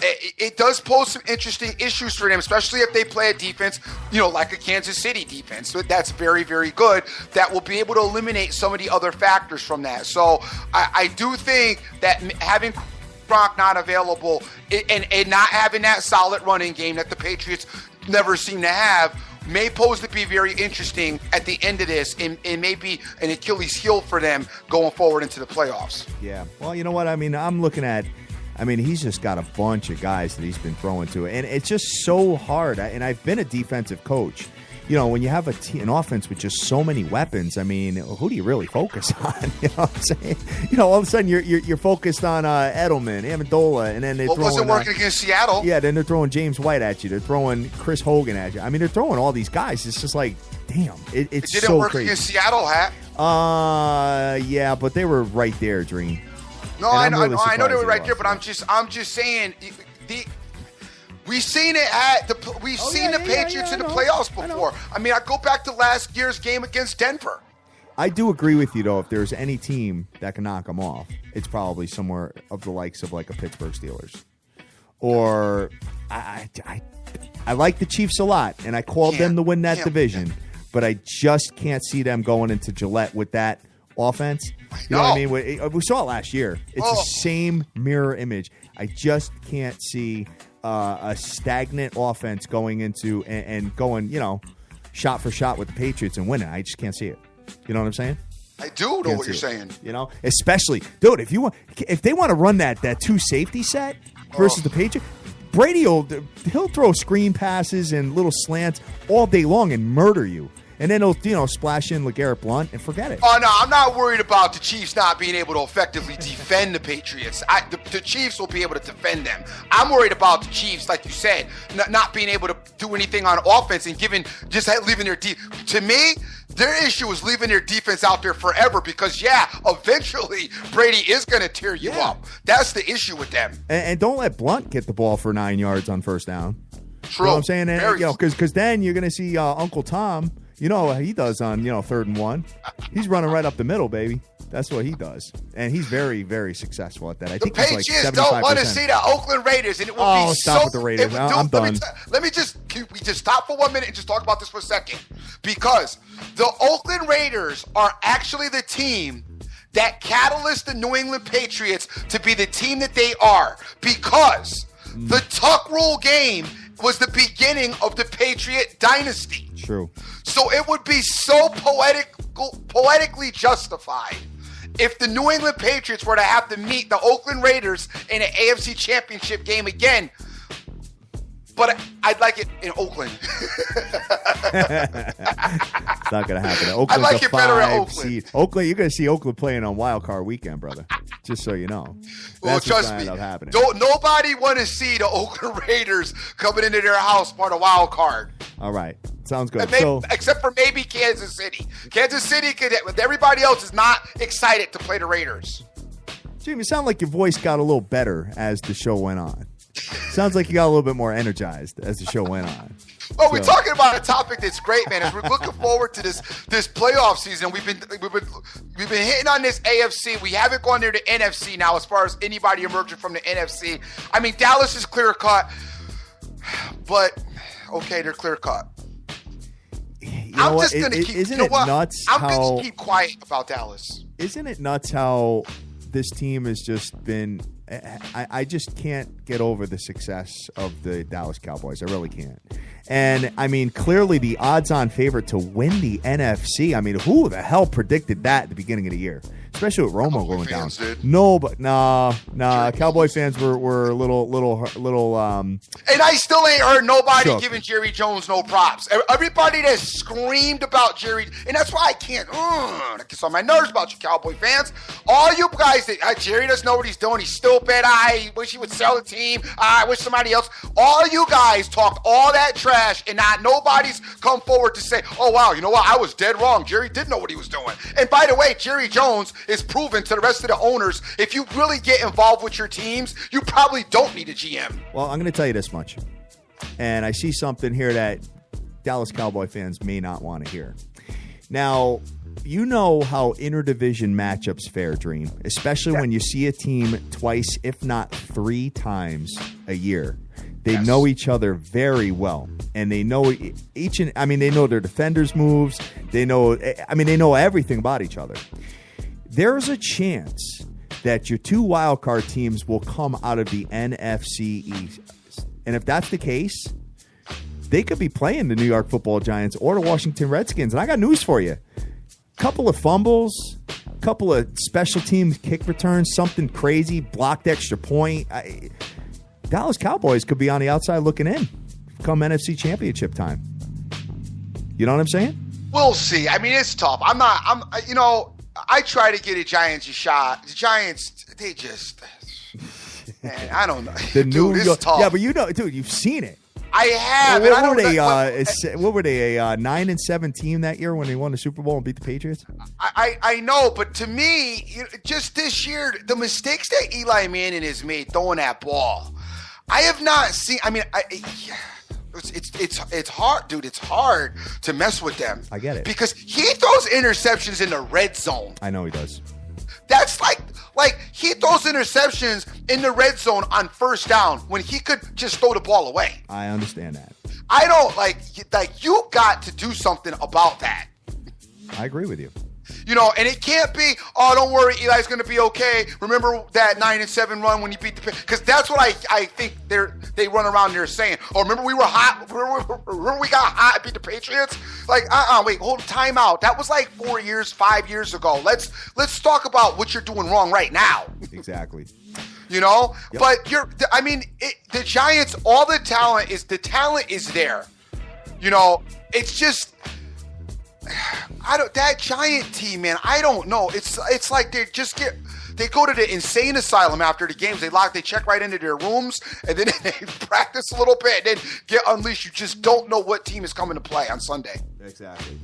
It does pose some interesting issues for them, especially if they play a defense, like a Kansas City defense. So that's very, very good. That will be able to eliminate some of the other factors from that. So I do think that having Gronk not available and not having that solid running game that the Patriots never seem to have may pose to be very interesting at the end of this and maybe an Achilles heel for them going forward into the playoffs. Yeah. Well, you know what? I mean, I'm looking at he's just got a bunch of guys that he's been throwing to, and it's just so hard. And I've been a defensive coach, when you have an offense with just so many weapons, I mean, who do you really focus on? You know what I'm saying? All of a sudden you're focused on Edelman, Amendola, and then they're throwing. Wasn't working against Seattle. Yeah, then they're throwing James White at you. They're throwing Chris Hogan at you. I mean, they're throwing all these guys. It's just like, damn, it's it didn't so work crazy. against Seattle, Hat. Yeah, but they were right there, Dream. No, And I I'm know, really I know they were surprised right they there, but I'm just saying. We've seen it at the Patriots in the playoffs before. I mean, I go back to last year's game against Denver. I do agree with you, though. If there's any team that can knock them off, it's probably somewhere of the likes of like a Pittsburgh Steelers. Or I like the Chiefs a lot, and I called them to win that division, but I just can't see them going into Gillette with that offense. You know what I mean? We saw it last year. It's the same mirror image. I just can't see a stagnant offense going into and going, shot for shot with the Patriots and winning. I just can't see it. You know what I'm saying? I do know what you're saying. Especially, dude, if they want to run that 2 safety set versus the Patriots, Brady he'll throw screen passes and little slants all day long and murder you. And then he'll splash in LeGarrette Blount and forget it. Oh, no, I'm not worried about the Chiefs not being able to effectively defend the Patriots. The Chiefs will be able to defend them. I'm worried about the Chiefs, like you said, not being able to do anything on offense and leaving their to me, their issue is leaving their defense out there forever because, eventually Brady is going to tear you up. That's the issue with them. And don't let Blount get the ball for 9 yards on first down. True. You know what I'm saying? Because then you're going to see Uncle Tom. You know what he does on 3rd and 1. He's running right up the middle, baby. That's what he does, and he's very, very successful at that. I think Patriots he's like 75%. don't want to see the Oakland Raiders, and it will be stop with the Raiders. I'm done. Can we just stop for 1 minute and just talk about this for a second? Because the Oakland Raiders are actually the team that catalyzed the New England Patriots to be the team that they are, because the Tuck Rule game was the beginning of the Patriot dynasty. True. So it would be so poetically justified if the New England Patriots were to have to meet the Oakland Raiders in an AFC Championship game again. But I'd like it in Oakland. It's not going to happen. I like it better at Oakland. Seed. Oakland, you're going to see Oakland playing on Wild Card Weekend, brother. Just so you know. Well, trust me. Nobody want to see the Oakland Raiders coming into their house part of Wild Card. All right. Sounds good. Except for maybe Kansas City. Kansas City, everybody else is not excited to play the Raiders. Jim, you sound like your voice got a little better as the show went on. Sounds like you got a little bit more energized as the show went on. Well, we're talking about a topic that's great, man. As we're looking forward to this playoff season, we've been hitting on this AFC. We haven't gone near the NFC now, as far as anybody emerging from the NFC. I mean, Dallas is clear cut, but okay, they're clear cut. I'm just gonna keep quiet about Dallas. Isn't it nuts how this team has just been? I just can't get over the success of the Dallas Cowboys. I really can't. And, I mean, clearly the odds-on favorite to win the NFC. I mean, who the hell predicted that at the beginning of the year? Especially with Romo going down. No, but nah. Cowboy fans were a little. And I still ain't heard nobody giving Jerry Jones no props. Everybody that screamed about Jerry, and that's why I can't. I get on my nerves about you, Cowboy fans. All you guys that Jerry doesn't know what he's doing. He's stupid. I wish he would sell the team. I wish somebody else. All you guys talked all that trash, and nobody's come forward to say, "Oh wow, you know what? I was dead wrong. Jerry did know what he was doing." And by the way, Jerry Jones is proven to the rest of the owners, if you really get involved with your teams, you probably don't need a GM. Well, I'm going to tell you this much, and I see something here that Dallas Cowboy fans may not want to hear. Now, you know how interdivision matchups fare, Dream, especially when you see a team twice, if not 3 times a year. They know each other very well, and they know they know their defenders' moves. They know everything about each other. There's a chance that your 2 wildcard teams will come out of the NFC East. And if that's the case, they could be playing the New York Football Giants or the Washington Redskins. And I got news for you. Couple of fumbles, couple of special teams kick returns, something crazy, blocked extra point. Dallas Cowboys could be on the outside looking in come NFC Championship time. You know what I'm saying? We'll see. I mean, it's tough. I try to get the Giants a shot. The Giants, they just, man, I don't know. Dude, it's tough. Yeah, but dude, you've seen it. I have. What were they? A 9-7 team that year when they won the Super Bowl and beat the Patriots? I know, but to me, just this year, the mistakes that Eli Manning has made throwing that ball, I have not seen. I mean, it's hard, dude. It's hard to mess with them. I get it because he throws interceptions in the red zone. I know he does. That's like he throws interceptions in the red zone on first down when he could just throw the ball away. I understand that. I don't like you got to do something about that. I agree with you. And it can't be, oh, don't worry, Eli's going to be okay. Remember that 9-7 run when he beat the Patriots? Because that's what I think they run around there saying. Oh, remember we were hot? Remember we got hot and beat the Patriots? Like, wait, hold time out. That was like 5 years ago. Let's talk about what you're doing wrong right now. Exactly. Yep. But the Giants, all the talent is there. It's just, that Giant team, man, I don't know. It's like they go to the insane asylum after the games. They check right into their rooms and then they practice a little bit and then get unleashed. You just don't know what team is coming to play on Sunday. Exactly.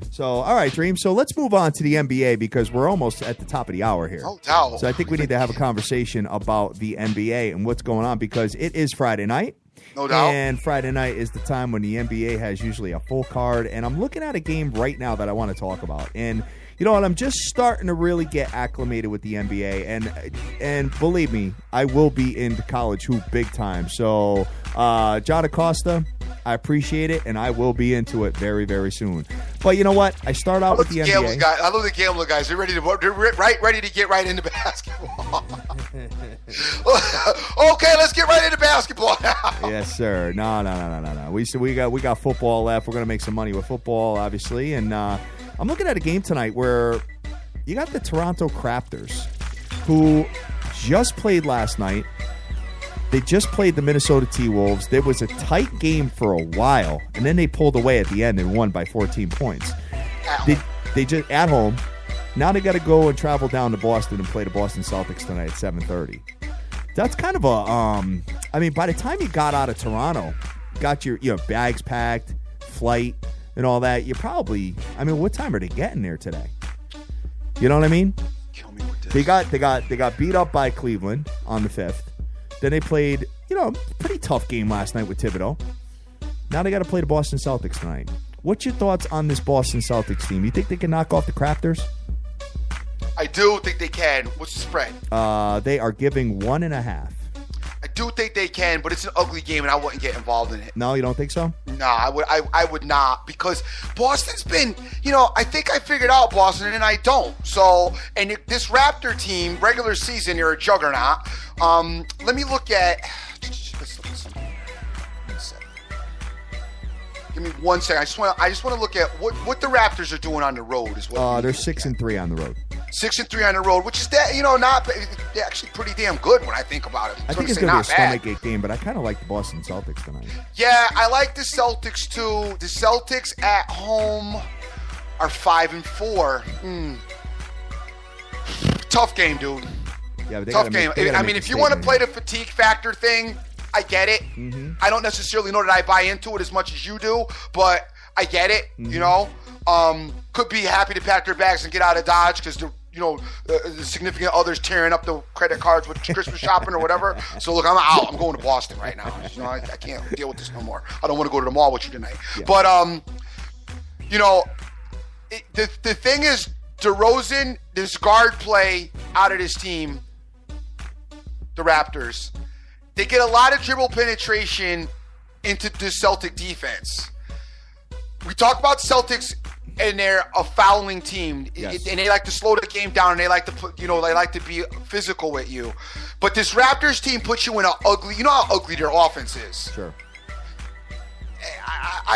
So, all right, Dream. So let's move on to the NBA because we're almost at the top of the hour here. No doubt. So I think we need to have a conversation about the NBA and what's going on because it is Friday night. No doubt. And Friday night is the time when the NBA has usually a full card. And I'm looking at a game right now that I want to talk about. And you know what? I'm just starting to really get acclimated with the NBA. And believe me, I will be into college hoop big time. So, John Acosta, I appreciate it. And I will be into it very, very soon. But you know what? I start out with the NBA. I love the gambler guys. They're ready to get right into basketball. Okay, let's get right into basketball now. Yes, sir. No. We got football left. We're gonna make some money with football, obviously. And I'm looking at a game tonight where you got the Toronto Raptors, who just played last night. They just played the Minnesota T-Wolves. There was a tight game for a while, and then they pulled away at the end and won by 14 points. They just at home. Now they got to go and travel down to Boston and play the Boston Celtics tonight at 7:30. That's kind of a by the time you got out of Toronto, got your bags packed, flight and all that, you probably what time are they getting there today? You know what I mean? Kill me with this. They got beat up by Cleveland on the 5th. Then they played, pretty tough game last night with Thibodeau. Now they got to play the Boston Celtics tonight. What's your thoughts on this Boston Celtics team? You think they can knock off the Raptors? I do think they can. What's the spread? They are giving 1.5. I do think they can, but it's an ugly game, and I wouldn't get involved in it. No, you don't think so? No, I would not, because Boston's been, I think I figured out Boston, and I don't. So, and this Raptor team, regular season, they're a juggernaut. Let me look at. Let's look at something. 1 second. Give me 1 second. I just want to look at what the Raptors are doing on the road. Is what they're 6-3 on the road. 6-3 on the road, which is not actually pretty damn good when I think about it. I think it's going to be a stomachache game, but I kind of like the Boston Celtics tonight. Yeah, I like the Celtics too. The Celtics at home are 5-4. Tough game, dude. Yeah, but tough game. If you want to play the fatigue factor thing, I get it. Mm-hmm. I don't necessarily know that I buy into it as much as you do, but I get it. Mm-hmm. Could be happy to pack their bags and get out of Dodge because the significant others tearing up the credit cards with Christmas shopping or whatever. So look, I'm out. I'm going to Boston right now. I can't deal with this no more. I don't want to go to the mall with you tonight. Yeah. But the thing is, DeRozan, this guard play out of this team, the Raptors, they get a lot of dribble penetration into the Celtic defense. We talk about Celtics, and they're a fouling team, yes. And they like to slow the game down, and they like to put, they like to be physical with you. But this Raptors team puts you in an ugly. You know how ugly their offense is. Sure.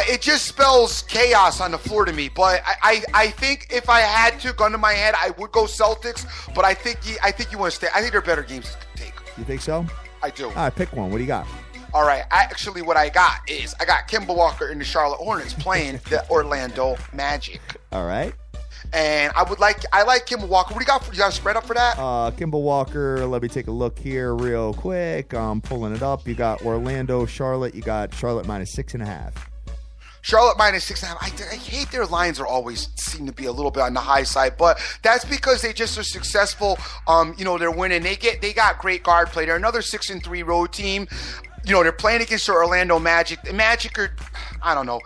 It just spells chaos on the floor to me. But I think if I had to, gun to my head, I would go Celtics. But I think you want to stay. I think there are better games to take. You think so? I do. All right, pick one. What do you got? All right. Actually, what I got Kemba Walker in the Charlotte Hornets playing the Orlando Magic. All right. And I like Kemba Walker. What do you got? You got a spread up for that? Kemba Walker, let me take a look here real quick. I'm pulling it up. You got Orlando, Charlotte. You got Charlotte -6.5. Charlotte -6.5. I hate their lines are always seem to be a little bit on the high side, but that's because they just are successful. They're winning. They got great guard play. They're another 6-3 road team. They're playing against the Orlando Magic. The Magic are, I don't know,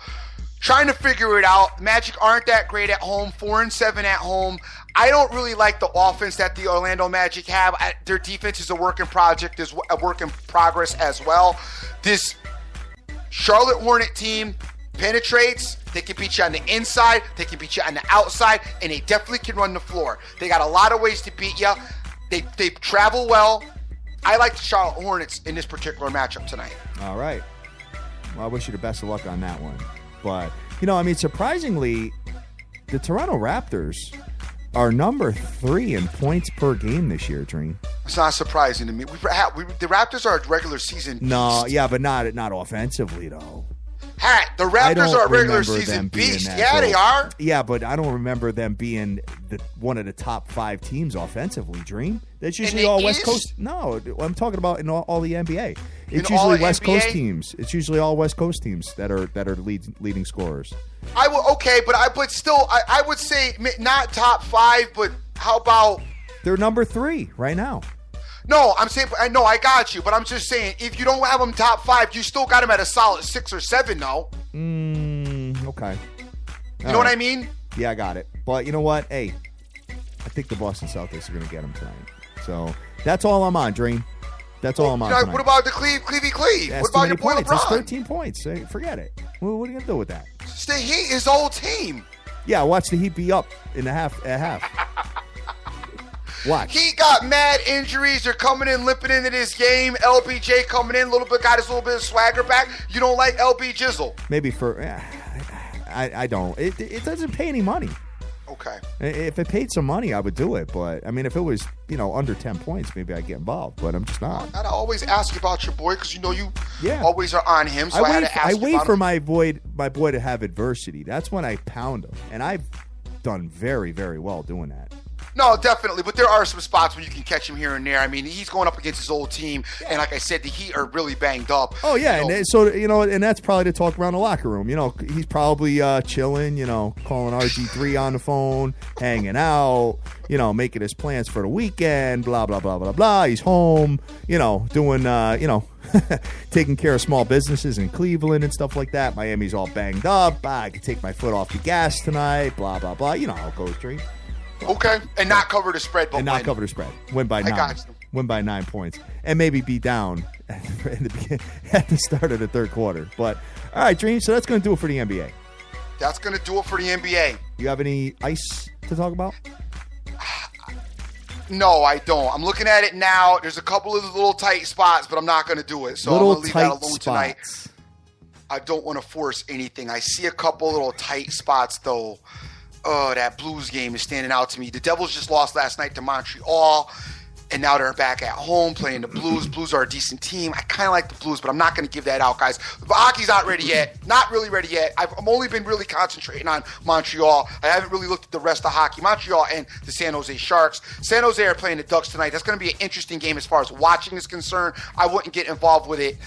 trying to figure it out. Magic aren't that great at home, 4-7 at home. I don't really like the offense that the Orlando Magic have. Their defense is a work in progress as well. This Charlotte Hornet team penetrates. They can beat you on the inside. They can beat you on the outside, and they definitely can run the floor. They got a lot of ways to beat you. They travel well. I like the Charlotte Hornets in this particular matchup tonight. All right. Well, I wish you the best of luck on that one. But, surprisingly, the Toronto Raptors are number 3 in points per game this year, Dream. It's not surprising to me. The Raptors are a regular season beast. No, yeah, but not offensively, though. The Raptors are a regular season beast. Yeah, they are. Yeah, but I don't remember them being one of the top 5 teams offensively, Dream. That's usually all West Coast. No, I'm talking about in all the NBA. It's usually West Coast teams. It's usually all West Coast teams that are leading scorers. But still, I would say not top 5, but how about they're number 3 right now. No, I'm saying, I got you, but I'm just saying, if you don't have them top 5, you still got them at a solid 6 or 7, though. Okay. You know what I mean? Yeah, I got it. But you know what? Hey, I think the Boston Celtics are going to get them tonight. So that's all I'm on, Dream. That's all I'm on tonight. What about the Cleve? That's what about your boy points. LeBron? That's 13 points. Forget it. What are you going to do with that? It's the Heat, his old team. Yeah, watch the Heat be up in at half. Watch. He got mad injuries. They're coming in limping into this game. LBJ coming in, got his little bit of swagger back. You don't like LB Jizzle? Maybe I don't. It doesn't pay any money. Okay. If it paid some money, I would do it. But I mean, if it was under 10 points, maybe I'd get involved. But I'm just not. I always ask you about your boy because you always are on him. So I wait for my boy to have adversity. That's when I pound him, and I've done very, very well doing that. No, definitely. But there are some spots where you can catch him here and there. I mean, he's going up against his old team. And like I said, the Heat are really banged up. Oh, yeah. And so, and that's probably the talk around the locker room. He's probably chilling, calling RG3 on the phone, hanging out, making his plans for the weekend, blah, blah, blah, blah, blah. He's home, doing, taking care of small businesses in Cleveland and stuff like that. Miami's all banged up. I can take my foot off the gas tonight, blah, blah, blah. You know how it goes, Dream. Okay, and not cover the spread, but not cover the spread. Win by 9. got you. Win by 9 points, and maybe be down at the start of the third quarter. But all right, Dream. So that's going to do it for the NBA. That's going to do it for the NBA. You have any ice to talk about? No, I don't. I'm looking at it now. There's a couple of little tight spots, but I'm not going to do it. So I'm going to leave that alone tonight. I don't want to force anything. I see a couple little tight spots though. Oh, that Blues game is standing out to me. The Devils just lost last night to Montreal, and now they're back at home playing the Blues. Blues are a decent team. I kind of like the Blues, but I'm not going to give that out, guys. The hockey's not ready yet. Not really ready yet. I've only been really concentrating on Montreal. I haven't really looked at the rest of hockey. Montreal and the San Jose Sharks. San Jose are playing the Ducks tonight. That's going to be an interesting game as far as watching is concerned. I wouldn't get involved with it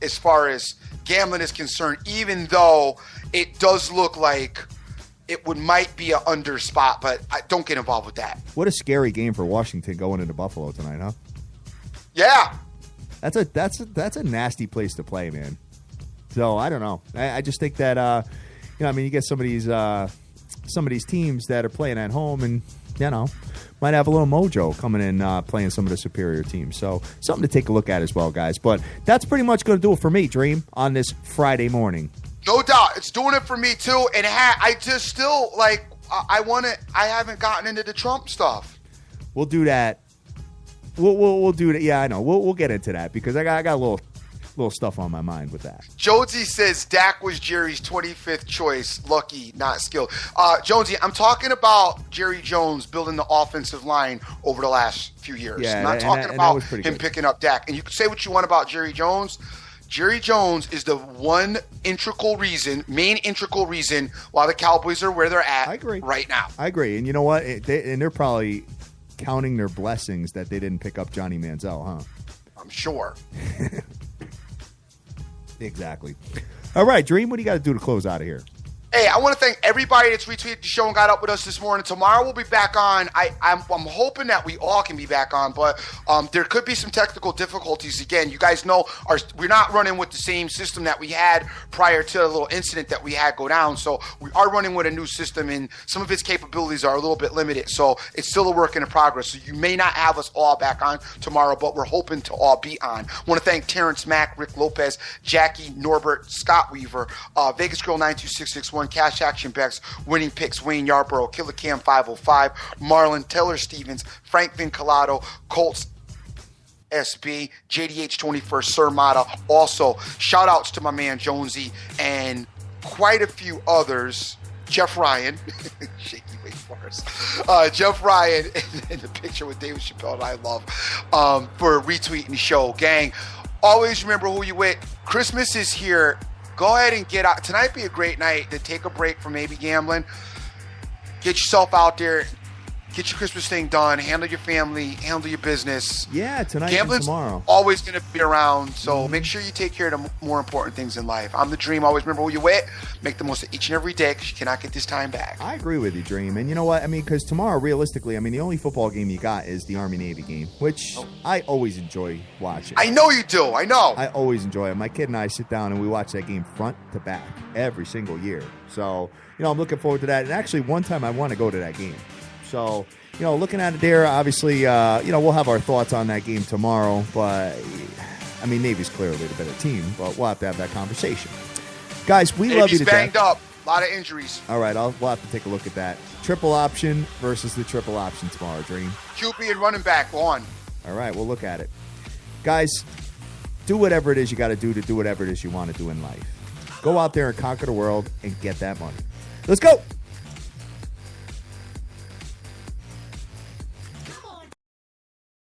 as far as gambling is concerned, even though it does look like it might be an under spot, but I don't get involved with that. What a scary game for Washington going into Buffalo tonight, huh? Yeah. That's a nasty place to play, man. So I don't know. I just think that you get some of these teams that are playing at home and might have a little mojo coming in playing some of the superior teams. So something to take a look at as well, guys. But that's pretty much going to do it for me, Dream, on this Friday morning. No doubt. It's doing it for me, too. And I just still, I haven't gotten into the Trump stuff. We'll do that. We'll do that. Yeah, I know. We'll get into that because I got a little stuff on my mind with that. Jonesy says Dak was Jerry's 25th choice. Lucky, not skilled. Jonesy, I'm talking about Jerry Jones building the offensive line over the last few years. Yeah, I'm not talking about him picking up Dak. And you can say what you want about Jerry Jones. Jerry Jones is the main integral reason why the Cowboys are where they're at I agree. right now. I agree. And you know what? They're probably counting their blessings that they didn't pick up Johnny Manziel, huh? I'm sure. Exactly. All right, Dream, what do you got to do to close out of here? Hey, I want to thank everybody that's retweeted the show and got up with us this morning. Tomorrow we'll be back on. I'm hoping that we all can be back on, but there could be some technical difficulties. Again, you guys know we're not running with the same system that we had prior to the little incident that we had go down. So we are running with a new system, and some of its capabilities are a little bit limited. So it's still a work in progress. So you may not have us all back on tomorrow, but we're hoping to all be on. I want to thank Terrence Mack, Rick Lopez, Jackie, Norbert, Scott Weaver, Vegas Girl 92661, Cash Action Backs, Winning Picks, Wayne Yarborough, Killer Cam 505, Marlon, Taylor Stevens, Frank Vincalato, Colts SB, JDH 21st, Sir Mata. Also, shout outs to my man Jonesy and quite a few others. Jeff Ryan, shaky wait for us. Jeff Ryan in the picture with David Chappelle that I love for retweeting the show. Gang, always remember who you with. Christmas is here. Go ahead and get out. Tonight be a great night to take a break from maybe gambling. Get yourself out there. Get your Christmas thing done. Handle your family. Handle your business. Yeah, tonight Gambling's and tomorrow. Always going to be around, so make sure you take care of the more important things in life. I'm the Dream. Always remember who you're with. Make the most of each and every day because you cannot get this time back. I agree with you, Dream. And you know what? I mean, because tomorrow, realistically, the only football game you got is the Army-Navy game, which I always enjoy watching. I know you do. I know. I always enjoy it. My kid and I sit down and we watch that game front to back every single year. So, I'm looking forward to that. And actually, one time I want to go to that game. So, looking at it there, obviously, we'll have our thoughts on that game tomorrow. But, Navy's clearly the better team, but we'll have to have that conversation. Guys, we love you to death. Navy's banged up. A lot of injuries. All right, we'll have to take a look at that. Triple option versus the triple option tomorrow, Dream. QB and running back on. All right, we'll look at it. Guys, do whatever it is you got to do whatever it is you want to do in life. Go out there and conquer the world and get that money. Let's go.